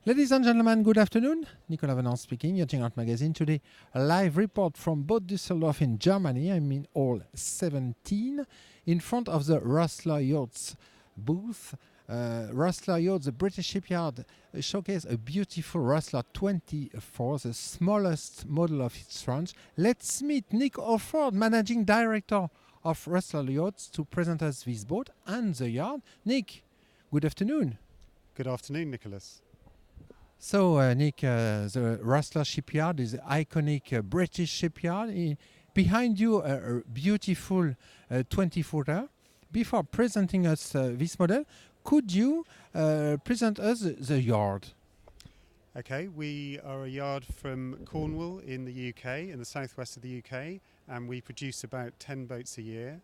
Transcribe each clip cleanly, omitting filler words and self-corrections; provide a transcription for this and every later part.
Ladies and gentlemen, good afternoon. Nicolas Venant speaking, Yachting Art Magazine. Today, a live report from Bad Düsseldorf in Germany. I'm in Hall 17, in front of the Rustler Yachts booth. Rustler Yachts, the British shipyard, showcase a beautiful Rustler 24, the smallest model of its range. Let's meet Nick Offord, managing director of Rustler Yachts, to present us this boat and the yard. Nick, good afternoon. Good afternoon, Nicholas. So, Nick, the Rustler shipyard is an iconic British shipyard. Behind you, a beautiful 20-footer. Before presenting us this model, could you present us the yard? Okay, we are a yard from Cornwall in the UK, in the southwest of the UK, and we produce about 10 boats a year.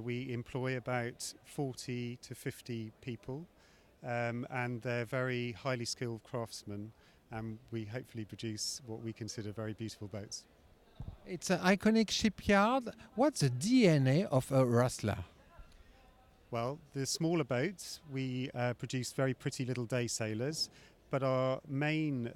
We employ about 40 to 50 people. And they're very highly skilled craftsmen, and we hopefully produce what we consider very beautiful boats. It's an iconic shipyard. What's the DNA of a Rustler? Well, the smaller boats, we produce very pretty little day sailors, but our main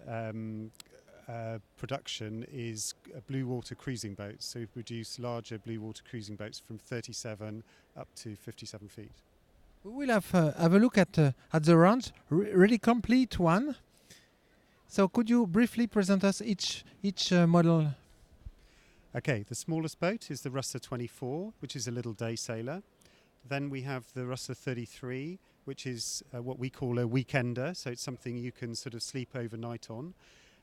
production is blue water cruising boats. So we produce larger blue water cruising boats from 37 up to 57 feet. We will have a look at the range, really complete one. So could you briefly present us each model? Okay, the smallest boat is the Rustler 24, which is a little day sailor. Then we have the Rustler 33, which is what we call a weekender, so it's something you can sort of sleep overnight on.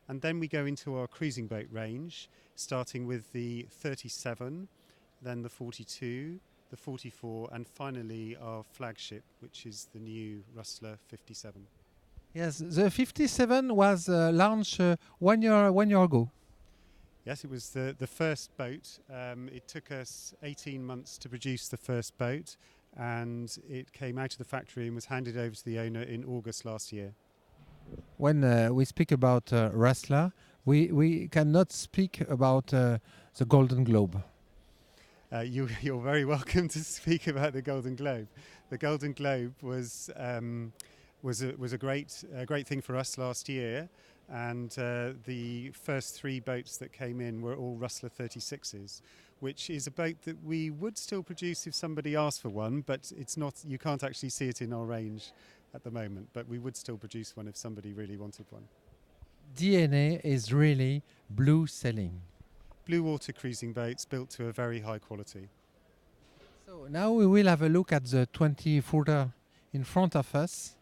And then we go into our cruising boat range, starting with the 37, then the 42, the 44, and finally our flagship, which is the new Rustler 57. Yes, the 57 was launched 1 year ago. Yes, it was the first boat. It took us 18 months to produce the first boat, and it came out of the factory and was handed over to the owner in August last year. When we speak about Rustler, we cannot speak about the Golden Globe. You're very welcome to speak about the Golden Globe. The Golden Globe was a great thing for us last year, and the first three boats that came in were all Rustler 36s, which is a boat that we would still produce if somebody asked for one, but it's not. You can't actually see it in our range at the moment, but we would still produce one if somebody really wanted one. DNA is really blue sailing. Blue water cruising boats built to a very high quality. So now we will have a look at the 20-footer in front of us.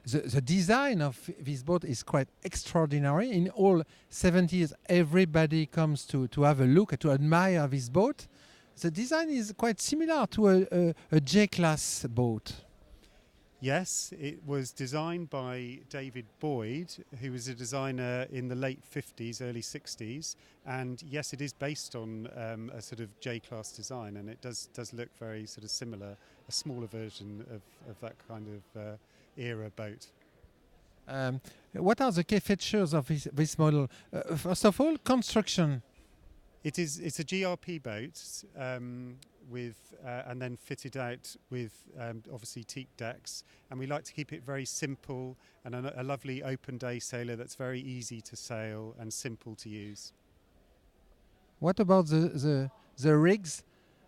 The design of this boat is quite extraordinary. In all 70s, everybody comes to have a look, to admire this boat. The design is quite similar to a J-class boat. Yes, it was designed by David Boyd, who was a designer in the late 50s, early 60s. And yes, it is based on a sort of J-class design, and it does look very sort of similar, a smaller version of that kind of era boat. What are the key features of this model? First of all, construction. It's a GRP boat with and then fitted out with obviously teak decks, and we like to keep it very simple and a lovely open day sailor that's very easy to sail and simple to use. What about the rigs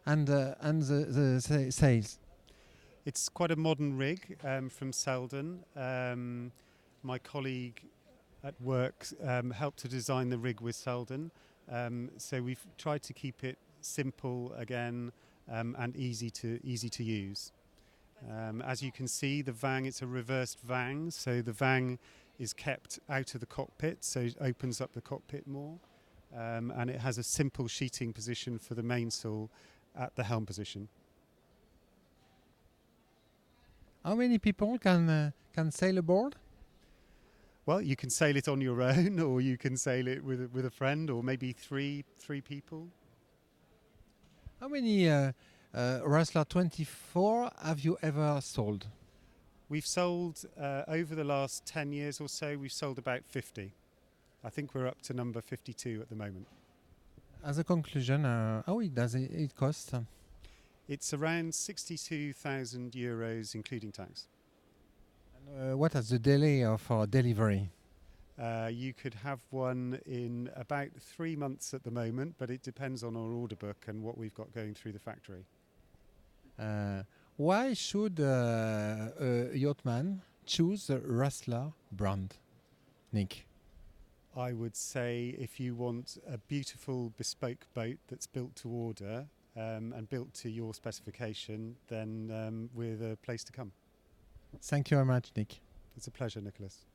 and the sails? It's quite a modern rig from Selden. My colleague at work helped to design the rig with Selden. So we've tried to keep it simple again and easy to use. As you can see, the vang, it's a reversed vang, so the vang is kept out of the cockpit, so it opens up the cockpit more, and it has a simple sheeting position for the mainsail at the helm position. How many people can sail aboard? Well, you can sail it on your own, or you can sail it with a friend, or maybe three people. How many Rustler 24 have you ever sold? We've sold, over the last 10 years or so, we've sold about 50. I think we're up to number 52 at the moment. As a conclusion, how does it cost? It's around €62,000, including tax. What is the delay of our delivery? You could have one in about 3 months at the moment, but it depends on our order book and what we've got going through the factory. Why should a yachtman choose the Rustler brand, Nick? I would say if you want a beautiful bespoke boat that's built to order and built to your specification, then we're the place to come. Thank you very much, Nick. It's a pleasure, Nicholas.